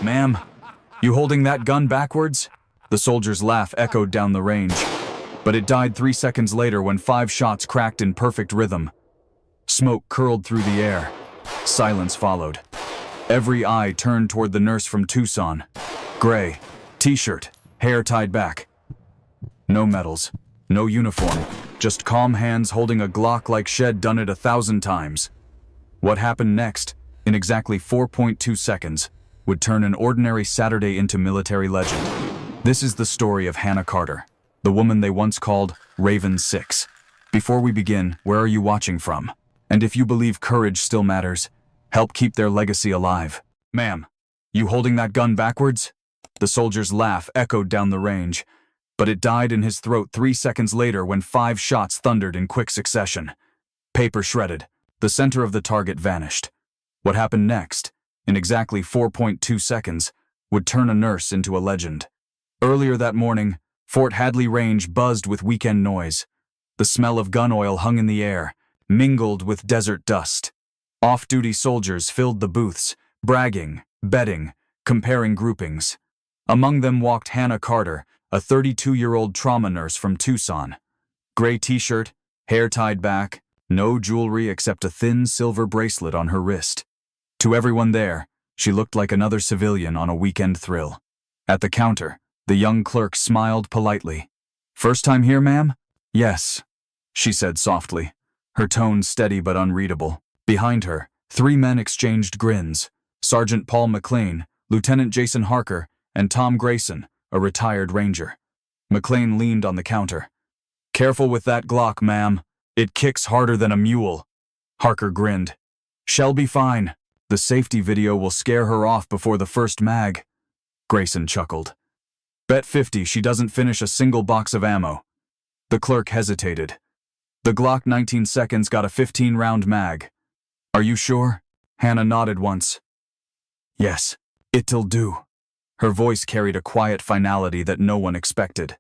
Ma'am, you holding that gun backwards? The soldier's laugh echoed down the range, but it died 3 seconds later when 5 shots cracked in perfect rhythm. Smoke curled through the air. Silence followed. Every eye turned toward the nurse from Tucson. Gray, t-shirt, hair tied back. No medals, no uniform, just calm hands holding a Glock like she'd done it 1,000 times. What happened next, in exactly 4.2 seconds, would turn an ordinary Saturday into military legend. This is the story of Hannah Carter, the woman they once called Raven 6. Before we begin, where are you watching from? And if you believe courage still matters, help keep their legacy alive. Ma'am, you holding that gun backwards? The soldier's laugh echoed down the range, but it died in his throat 3 seconds later when 5 shots thundered in quick succession. Paper shredded. The center of the target vanished. What happened next, in exactly 4.2 seconds, would turn a nurse into a legend. Earlier that morning, Fort Hadley Range buzzed with weekend noise. The smell of gun oil hung in the air, mingled with desert dust. Off-duty soldiers filled the booths, bragging, betting, comparing groupings. Among them walked Hannah Carter, a 32-year-old trauma nurse from Tucson. Gray t-shirt, hair tied back, no jewelry except a thin silver bracelet on her wrist. To everyone there, she looked like another civilian on a weekend thrill. At the counter, the young clerk smiled politely. "First time here, ma'am?" "Yes," she said softly, her tone steady but unreadable. Behind her, 3 men exchanged grins. Sergeant Paul McLean, Lieutenant Jason Harker, and Tom Grayson, a retired ranger. McLean leaned on the counter. "Careful with that Glock, ma'am. It kicks harder than a mule." Harker grinned. "She'll be fine. The safety video will scare her off before the first mag." Grayson chuckled. "Bet 50 she doesn't finish a single box of ammo." The clerk hesitated. "The Glock 19 seconds got a 15-round mag." "Are you sure?" Hannah nodded once. "Yes, it'll do." Her voice carried a quiet finality that no one expected.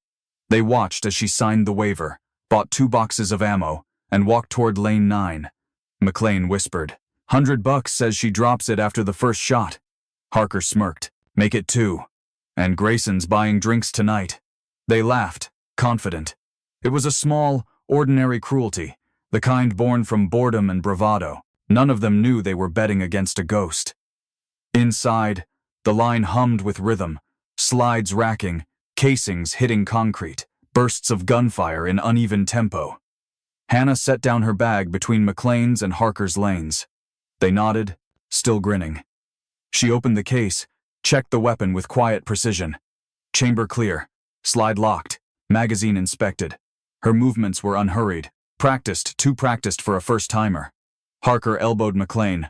They watched as she signed the waiver, bought 2 boxes of ammo, and walked toward lane 9. McLean whispered, $100 says she drops it after the first shot." Harker smirked, "Make it 2. And Grayson's buying drinks tonight." They laughed, confident. It was a small, ordinary cruelty, the kind born from boredom and bravado. None of them knew they were betting against a ghost. Inside, the line hummed with rhythm, slides racking, casings hitting concrete, bursts of gunfire in uneven tempo. Hannah set down her bag between McLean's and Harker's lanes. They nodded, still grinning. She opened the case, checked the weapon with quiet precision. Chamber clear, slide locked, magazine inspected. Her movements were unhurried, too practiced for a first-timer. Harker elbowed McLean.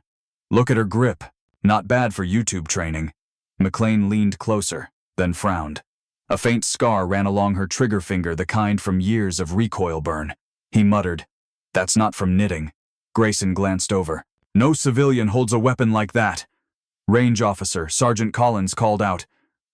"Look at her grip. Not bad for YouTube training." McLean leaned closer, then frowned. A faint scar ran along her trigger finger, the kind from years of recoil burn. He muttered, "That's not from knitting." Grayson glanced over. "No civilian holds a weapon like that." Range officer Sergeant Collins called out,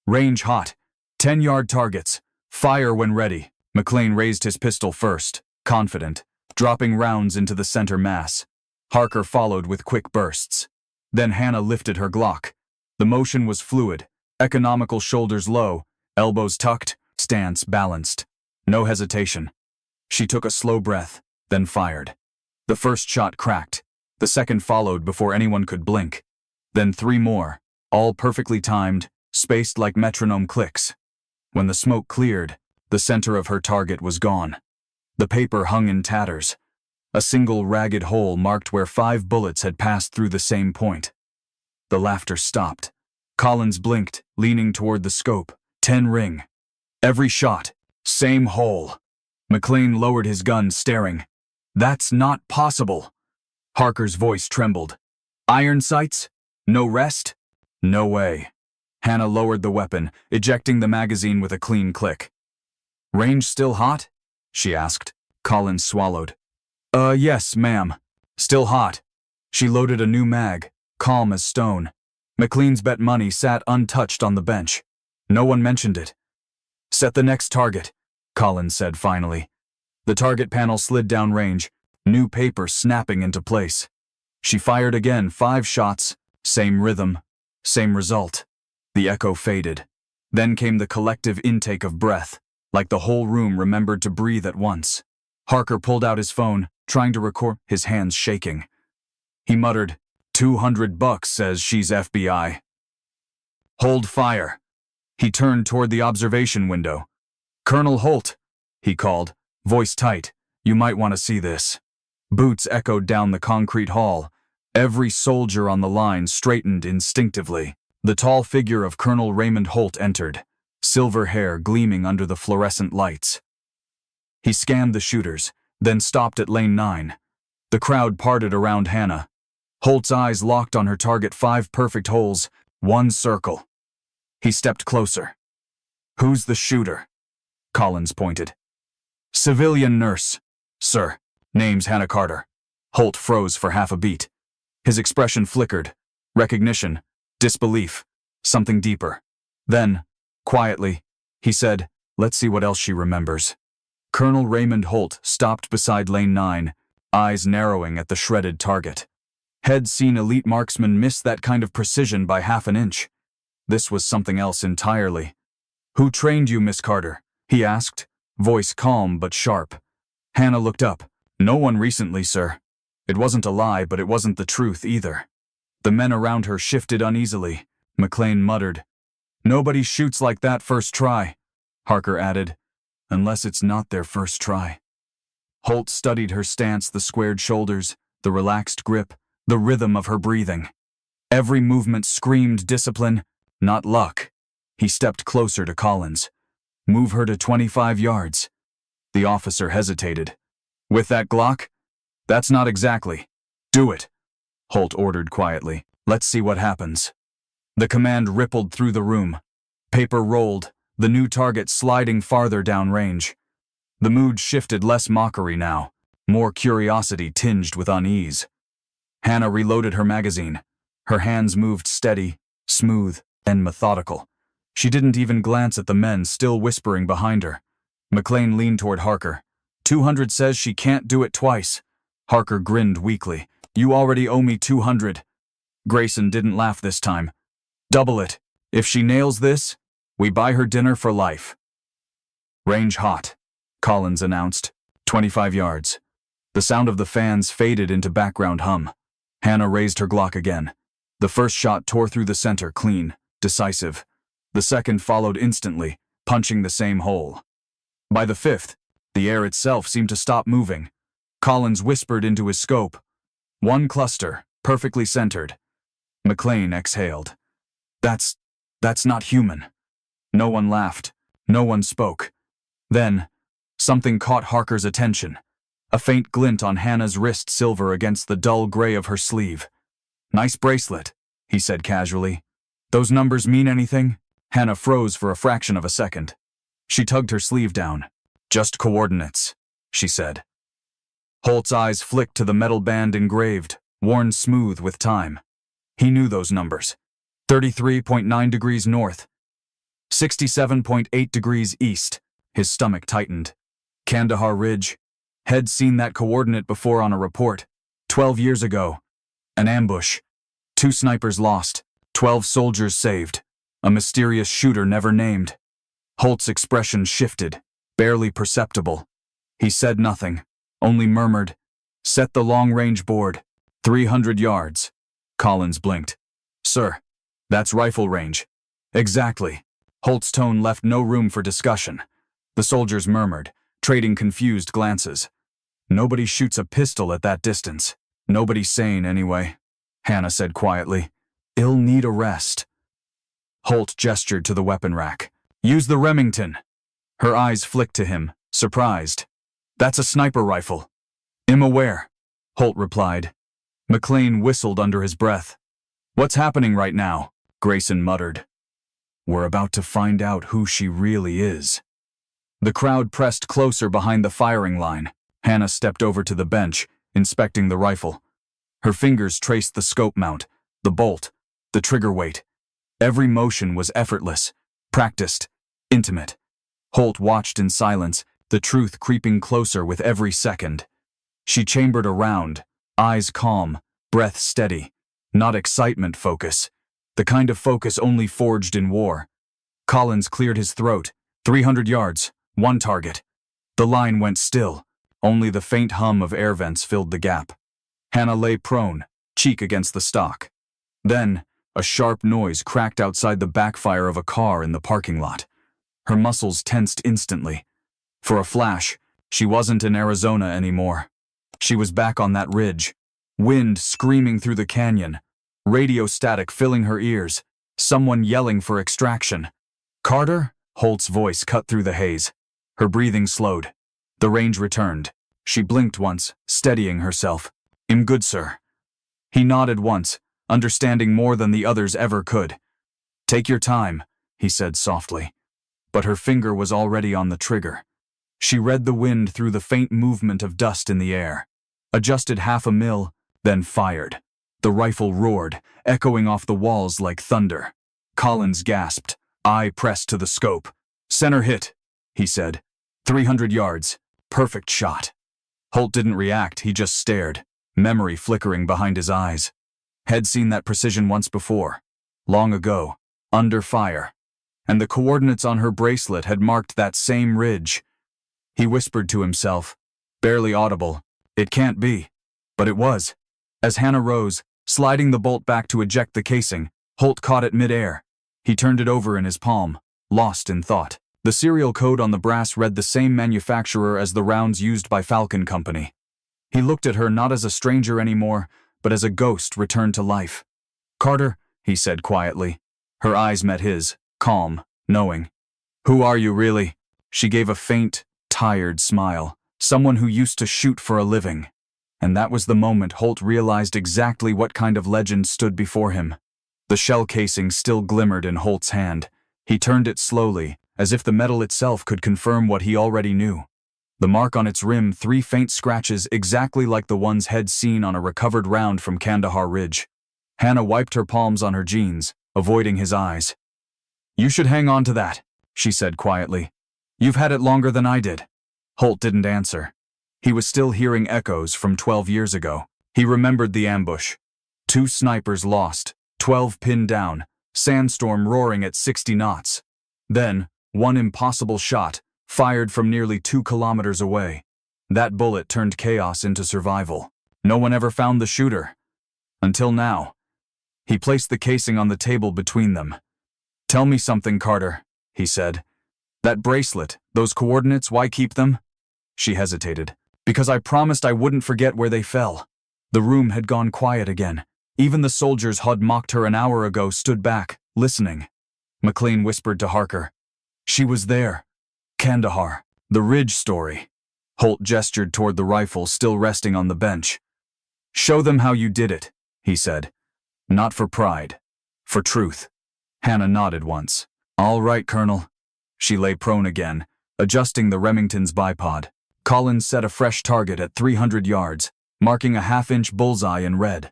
"Range hot. 10-yard targets. Fire when ready." McLean raised his pistol first, confident, dropping rounds into the center mass. Harker followed with quick bursts. Then Hannah lifted her Glock. The motion was fluid, economical, shoulders low, elbows tucked, stance balanced. No hesitation. She took a slow breath, then fired. The first shot cracked. The second followed before anyone could blink. Then 3 more, all perfectly timed, spaced like metronome clicks. When the smoke cleared, the center of her target was gone. The paper hung in tatters. A single ragged hole marked where 5 bullets had passed through the same point. The laughter stopped. Collins blinked, leaning toward the scope. 10 ring. Every shot, same hole. McLean lowered his gun, staring. "That's not possible." Harker's voice trembled. "Iron sights? No rest?" "No way." Hannah lowered the weapon, ejecting the magazine with a clean click. "Range still hot?" she asked. Collins swallowed. Yes, ma'am. Still hot." She loaded a new mag, calm as stone. McLean's bet money sat untouched on the bench. No one mentioned it. "Set the next target," Collins said finally. The target panel slid down range, new paper snapping into place. She fired again, 5 shots, same rhythm, same result. The echo faded. Then came the collective intake of breath, like the whole room remembered to breathe at once. Harker pulled out his phone, trying to record, his hands shaking. He muttered, $200 says she's FBI. Hold fire. He turned toward the observation window. Colonel Holt, he called, voice tight. You might want to see this. Boots echoed down the concrete hall. Every soldier on the line straightened instinctively. The tall figure of Colonel Raymond Holt entered, silver hair gleaming under the fluorescent lights. He scanned the shooters, then stopped at lane 9. The crowd parted around Hannah. Holt's eyes locked on her target, 5 perfect holes, 1 circle. He stepped closer. Who's the shooter? Collins pointed. Civilian nurse, sir. Name's Hannah Carter. Holt froze for half a beat. His expression flickered. Recognition, disbelief, something deeper. Then, quietly, he said, let's see what else she remembers. Colonel Raymond Holt stopped beside lane 9, eyes narrowing at the shredded target. Had seen elite marksmen miss that kind of precision by half an inch. This was something else entirely. Who trained you, Miss Carter? He asked, voice calm but sharp. Hannah looked up. No one recently, sir. It wasn't a lie, but it wasn't the truth either. The men around her shifted uneasily. McLean muttered. Nobody shoots like that first try, Harker added, unless it's not their first try. Holt studied her stance, the squared shoulders, the relaxed grip, the rhythm of her breathing. Every movement screamed discipline, not luck. He stepped closer to Collins. Move her to 25 yards. The officer hesitated. With that Glock? That's not exactly. Do it, Holt ordered quietly. Let's see what happens. The command rippled through the room. Paper rolled, the new target sliding farther down range. The mood shifted, less mockery now, more curiosity tinged with unease. Hannah reloaded her magazine. Her hands moved steady, smooth, and methodical. She didn't even glance at the men still whispering behind her. McLean leaned toward Harker. 200 says she can't do it twice. Harker grinned weakly. You already owe me 200. Grayson didn't laugh this time. Double it. If she nails this, we buy her dinner for life. Range hot, Collins announced. 25 yards. The sound of the fans faded into background hum. Hannah raised her Glock again. The first shot tore through the center, clean, decisive. The second followed instantly, punching the same hole. By the 5th, the air itself seemed to stop moving. Collins whispered into his scope. One cluster, perfectly centered. McLean exhaled. That's not human. No one laughed. No one spoke. Then, something caught Harker's attention. A faint glint on Hannah's wrist, silver against the dull gray of her sleeve. Nice bracelet, he said casually. Those numbers mean anything? Hannah froze for a fraction of a second. She tugged her sleeve down. Just coordinates, she said. Holt's eyes flicked to the metal band engraved, worn smooth with time. He knew those numbers. 33.9 degrees north. 67.8 degrees east. His stomach tightened. Kandahar Ridge. Had seen that coordinate before on a report. 12 years ago. An ambush. 2 snipers lost. 12 soldiers saved. A mysterious shooter never named. Holt's expression shifted, barely perceptible. He said nothing, only murmured, set the long-range board, 300 yards. Collins blinked. Sir, that's rifle range. Exactly. Holt's tone left no room for discussion. The soldiers murmured, trading confused glances. Nobody shoots a pistol at that distance. Nobody sane, anyway, Hannah said quietly. He'll need a rest. Holt gestured to the weapon rack. Use the Remington. Her eyes flicked to him, surprised. That's a sniper rifle. I'm aware, Holt replied. McLean whistled under his breath. What's happening right now? Grayson muttered. We're about to find out who she really is. The crowd pressed closer behind the firing line. Hannah stepped over to the bench, inspecting the rifle. Her fingers traced the scope mount, the bolt, the trigger weight. Every motion was effortless, practiced, intimate. Holt watched in silence, the truth creeping closer with every second. She chambered around, eyes calm, breath steady, not excitement focus. the kind of focus only forged in war. Collins cleared his throat. 300 yards, one target. The line went still. Only the faint hum of air vents filled the gap. Hannah lay prone, cheek against the stock. Then, a sharp noise cracked outside the backfire of a car in the parking lot. Her muscles tensed instantly. For a flash, she wasn't in Arizona anymore. She was back on that ridge. Wind screaming through the canyon. Radio static filling her ears. Someone yelling for extraction. "Carter?" Holt's voice cut through the haze. Her breathing slowed. The range returned. She blinked once, steadying herself. "I'm good, sir." He nodded once, understanding more than the others ever could. "Take your time," he said softly. But her finger was already on the trigger. She read the wind through the faint movement of dust in the air. Adjusted half a mil, then fired. The rifle roared, echoing off the walls like thunder. Collins gasped, eye pressed to the scope. "Center hit," he said. 300 yards. Perfect shot. Holt didn't react, he just stared, memory flickering behind his eyes. Had seen that precision once before. Long ago. Under fire. And the coordinates on her bracelet had marked that same ridge. He whispered to himself, barely audible, "It can't be." But it was. As Hannah rose, sliding the bolt back to eject the casing, Holt caught it mid-air. He turned it over in his palm, lost in thought. The serial code on the brass read the same manufacturer as the rounds used by Falcon Company. He looked at her not as a stranger anymore, but as a ghost returned to life. "Carter," he said quietly. Her eyes met his, calm, knowing. "Who are you, really?" She gave a faint, tired smile. "Someone who used to shoot for a living." And that was the moment Holt realized exactly what kind of legend stood before him. The shell casing still glimmered in Holt's hand. He turned it slowly, as if the metal itself could confirm what he already knew. The mark on its rim, 3 faint scratches exactly like the ones Head seen on a recovered round from Kandahar Ridge. Hannah wiped her palms on her jeans, avoiding his eyes. "You should hang on to that," she said quietly. "You've had it longer than I did." Holt didn't answer. He was still hearing echoes from 12 years ago. He remembered the ambush. 2 snipers lost, 12 pinned down, sandstorm roaring at 60 knots. Then, one impossible shot, fired from nearly 2 kilometers away. That bullet turned chaos into survival. No one ever found the shooter. Until now. He placed the casing on the table between them. "Tell me something, Carter," he said. "That bracelet, those coordinates, why keep them?" She hesitated. "Because I promised I wouldn't forget where they fell." The room had gone quiet again. Even the soldiers who'd mocked her an hour ago stood back, listening. McLean whispered to Harker. "She was there. Kandahar. The Ridge story." Holt gestured toward the rifle still resting on the bench. "Show them how you did it," he said. "Not for pride. For truth." Hannah nodded once. "All right, Colonel." She lay prone again, adjusting the Remington's bipod. Collins set a fresh target at 300 yards, marking a half-inch bullseye in red.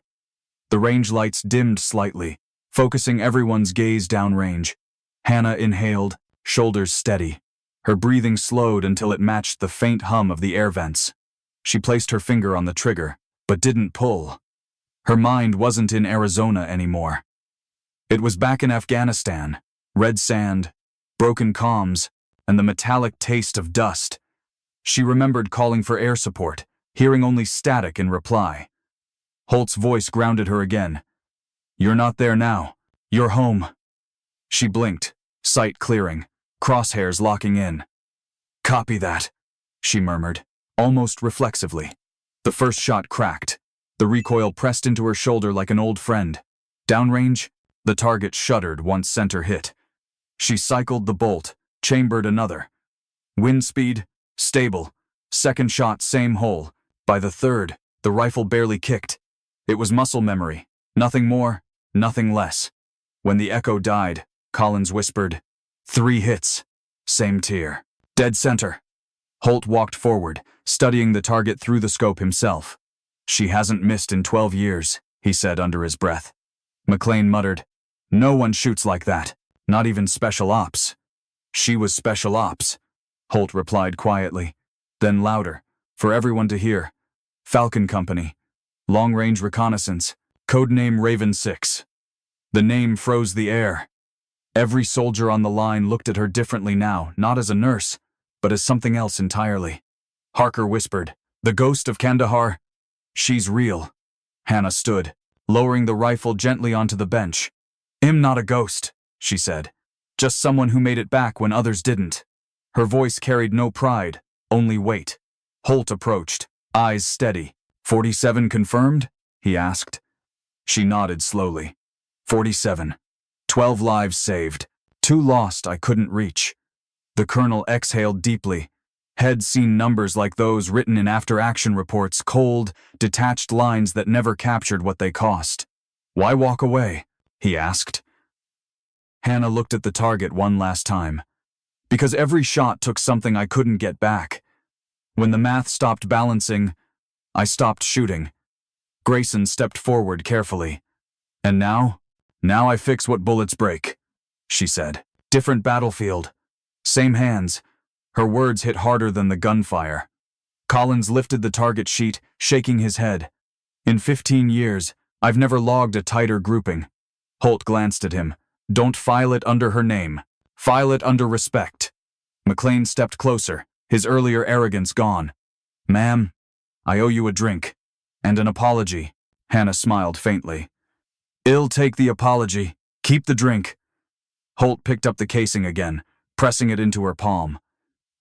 The range lights dimmed slightly, focusing everyone's gaze downrange. Hannah inhaled, shoulders steady. Her breathing slowed until it matched the faint hum of the air vents. She placed her finger on the trigger, but didn't pull. Her mind wasn't in Arizona anymore. It was back in Afghanistan. Red sand, broken comms, and the metallic taste of dust. She remembered calling for air support, hearing only static in reply. Holt's voice grounded her again. "You're not there now. You're home." She blinked, sight clearing, crosshairs locking in. "Copy that," she murmured, almost reflexively. The first shot cracked. The recoil pressed into her shoulder like an old friend. Downrange, the target shuddered once center hit. She cycled the bolt, chambered another. Wind speed, stable. Second shot, same hole. By the third, the rifle barely kicked. It was muscle memory. Nothing more, nothing less. When the echo died, Collins whispered, 3 hits. Same tier. Dead center. Holt walked forward, studying the target through the scope himself. "She hasn't missed in 12 years, he said under his breath. McLean muttered, "No one shoots like that, not even special ops." "She was special ops," Holt replied quietly, then louder, for everyone to hear. "Falcon Company. Long-range reconnaissance. Codename Raven 6. The name froze the air. Every soldier on the line looked at her differently now, not as a nurse, but as something else entirely. Harker whispered, "The ghost of Kandahar? She's real." Hannah stood, lowering the rifle gently onto the bench. "I'm not a ghost," she said. "Just someone who made it back when others didn't." Her voice carried no pride, only weight. Holt approached, eyes steady. 47 confirmed? He asked. She nodded slowly. 47. 12 lives saved. 2 lost I couldn't reach. The colonel exhaled deeply. Had seen numbers like those written in after-action reports, cold, detached lines that never captured what they cost. "Why walk away?" he asked. Hannah looked at the target one last time. "Because every shot took something I couldn't get back. When the math stopped balancing, I stopped shooting." Grayson stepped forward carefully. "And now? Now I fix what bullets break," she said. "Different battlefield. Same hands." Her words hit harder than the gunfire. Collins lifted the target sheet, shaking his head. "In 15 years, I've never logged a tighter grouping." Holt glanced at him. "Don't file it under her name. File it under respect." McLean stepped closer, his earlier arrogance gone. "Ma'am, I owe you a drink. And an apology." Hannah smiled faintly. "I'll take the apology. Keep the drink." Holt picked up the casing again, pressing it into her palm.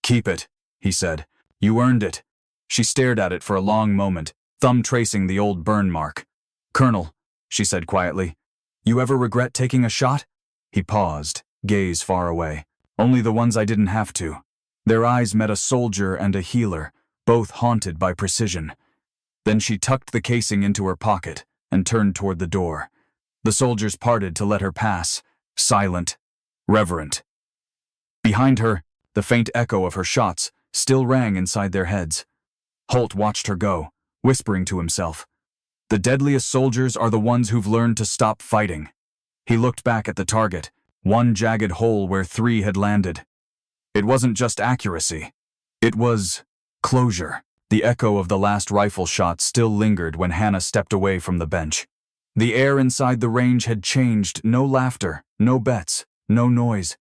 "Keep it," he said. "You earned it." She stared at it for a long moment, thumb tracing the old burn mark. "Colonel," she said quietly, "you ever regret taking a shot?" He paused, gaze far away. "Only the ones I didn't have to." Their eyes met a soldier and a healer, both haunted by precision. Then she tucked the casing into her pocket and turned toward the door. The soldiers parted to let her pass, silent, reverent. Behind her, the faint echo of her shots still rang inside their heads. Holt watched her go, whispering to himself, "The deadliest soldiers are the ones who've learned to stop fighting." He looked back at the target, one jagged hole where 3 had landed. It wasn't just accuracy. It was closure. The echo of the last rifle shot still lingered when Hannah stepped away from the bench. The air inside the range had changed. No laughter, no bets, no noise.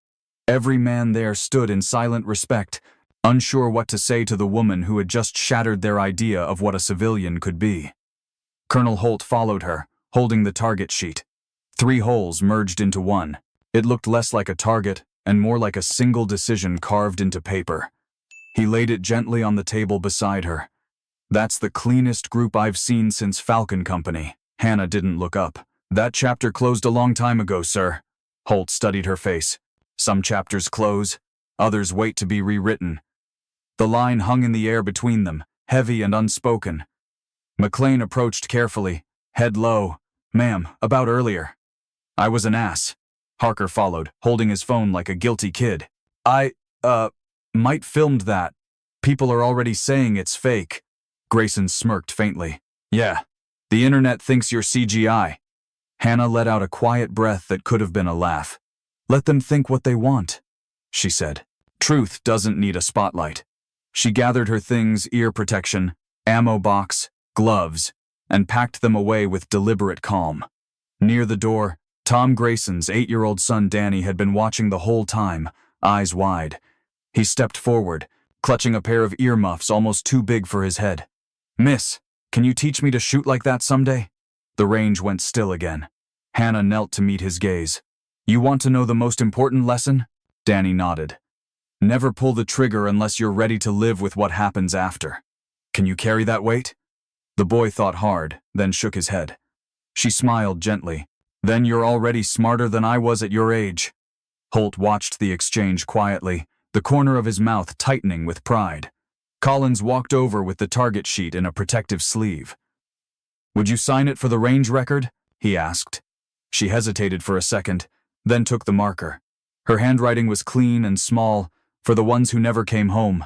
Every man there stood in silent respect, unsure what to say to the woman who had just shattered their idea of what a civilian could be. Colonel Holt followed her, holding the target sheet. 3 holes merged into one. It looked less like a target and more like a single decision carved into paper. He laid it gently on the table beside her. "That's the cleanest group I've seen since Falcon Company." Hannah didn't look up. "That chapter closed a long time ago, sir." Holt studied her face. "Some chapters close, others wait to be rewritten." The line hung in the air between them, heavy and unspoken. McLean approached carefully, head low. "Ma'am, about earlier." "I was an ass." Harker followed, holding his phone like a guilty kid. "I, might filmed that. People are already saying it's fake." Grayson smirked faintly. "Yeah, the internet thinks you're CGI." Hannah let out a quiet breath that could have been a laugh. "Let them think what they want," she said. "Truth doesn't need a spotlight." She gathered her things, ear protection, ammo box, gloves, and packed them away with deliberate calm. Near the door, Tom Grayson's 8-year-old son Danny had been watching the whole time, eyes wide. He stepped forward, clutching a pair of earmuffs almost too big for his head. "Miss, can you teach me to shoot like that someday?" The range went still again. Hannah knelt to meet his gaze. "You want to know the most important lesson?" Danny nodded. "Never pull the trigger unless you're ready to live with what happens after. Can you carry that weight?" The boy thought hard, then shook his head. She smiled gently. "Then you're already smarter than I was at your age." Holt watched the exchange quietly, the corner of his mouth tightening with pride. Collins walked over with the target sheet in a protective sleeve. "Would you sign it for the range record?" he asked. She hesitated for a second, then took the marker. Her handwriting was clean and small, for the ones who never came home.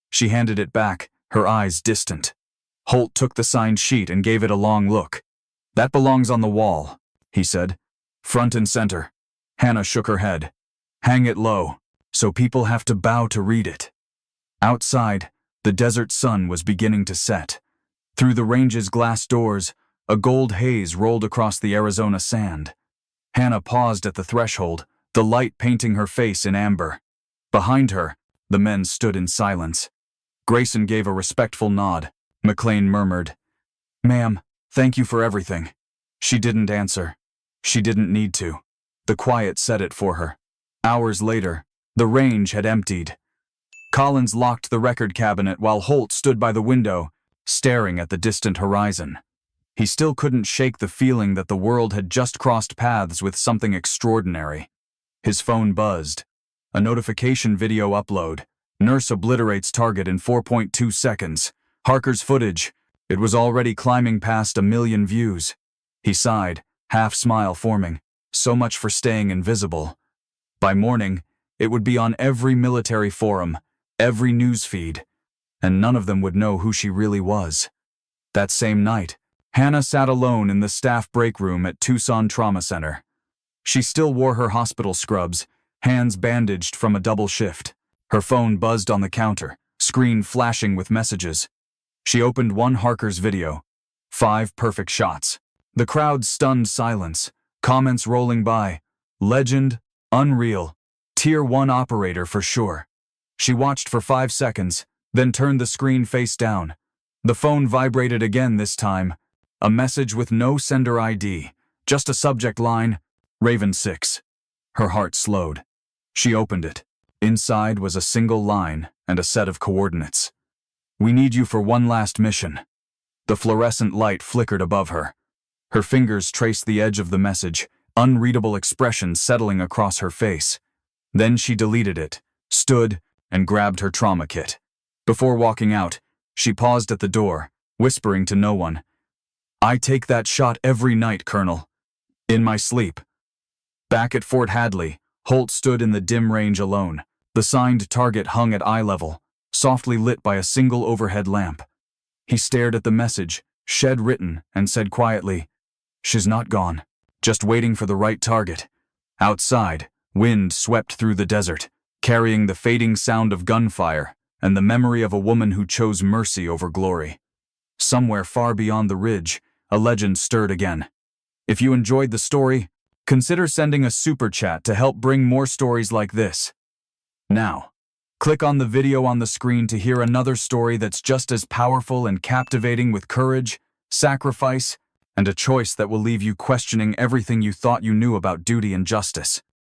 She handed it back, her eyes distant. Holt took the signed sheet and gave it a long look. "That belongs on the wall," he said. "Front and center." Hannah shook her head. "Hang it low, so people have to bow to read it." Outside, the desert sun was beginning to set. Through the range's glass doors, a gold haze rolled across the Arizona sand. Hannah paused at the threshold, the light painting her face in amber. Behind her, the men stood in silence. Grayson gave a respectful nod. McLean murmured, "Ma'am, thank you for everything." She didn't answer. She didn't need to. The quiet said it for her. Hours later, the range had emptied. Collins locked the record cabinet while Holt stood by the window, staring at the distant horizon. He still couldn't shake the feeling that the world had just crossed paths with something extraordinary. His phone buzzed. A notification video upload. Nurse obliterates target in 4.2 seconds. Harker's footage. It was already climbing past 1 million views. He sighed, half smile forming. So much for staying invisible. By morning, it would be on every military forum, every news feed, and none of them would know who she really was. That same night, Hannah sat alone in the staff break room at Tucson Trauma Center. She still wore her hospital scrubs, hands bandaged from a double shift. Her phone buzzed on the counter, screen flashing with messages. She opened one Harker's video. 5 perfect shots. The crowd's stunned silence, comments rolling by. Legend, unreal, Tier 1 operator for sure. She watched for 5 seconds, then turned the screen face down. The phone vibrated again this time. A message with no sender ID, just a subject line, Raven 6. Her heart slowed. She opened it. Inside was a single line and a set of coordinates. "We need you for one last mission." The fluorescent light flickered above her. Her fingers traced the edge of the message, unreadable expression settling across her face. Then she deleted it, stood, and grabbed her trauma kit. Before walking out, she paused at the door, whispering to no one, "I take that shot every night, Colonel. In my sleep." Back at Fort Hadley, Holt stood in the dim range alone. The signed target hung at eye level, softly lit by a single overhead lamp. He stared at the message, shed written, and said quietly, "She's not gone, just waiting for the right target." Outside, wind swept through the desert, carrying the fading sound of gunfire and the memory of a woman who chose mercy over glory. Somewhere far beyond the ridge, a legend stirred again. If you enjoyed the story, consider sending a super chat to help bring more stories like this. Now, click on the video on the screen to hear another story that's just as powerful and captivating, with courage, sacrifice, and a choice that will leave you questioning everything you thought you knew about duty and justice.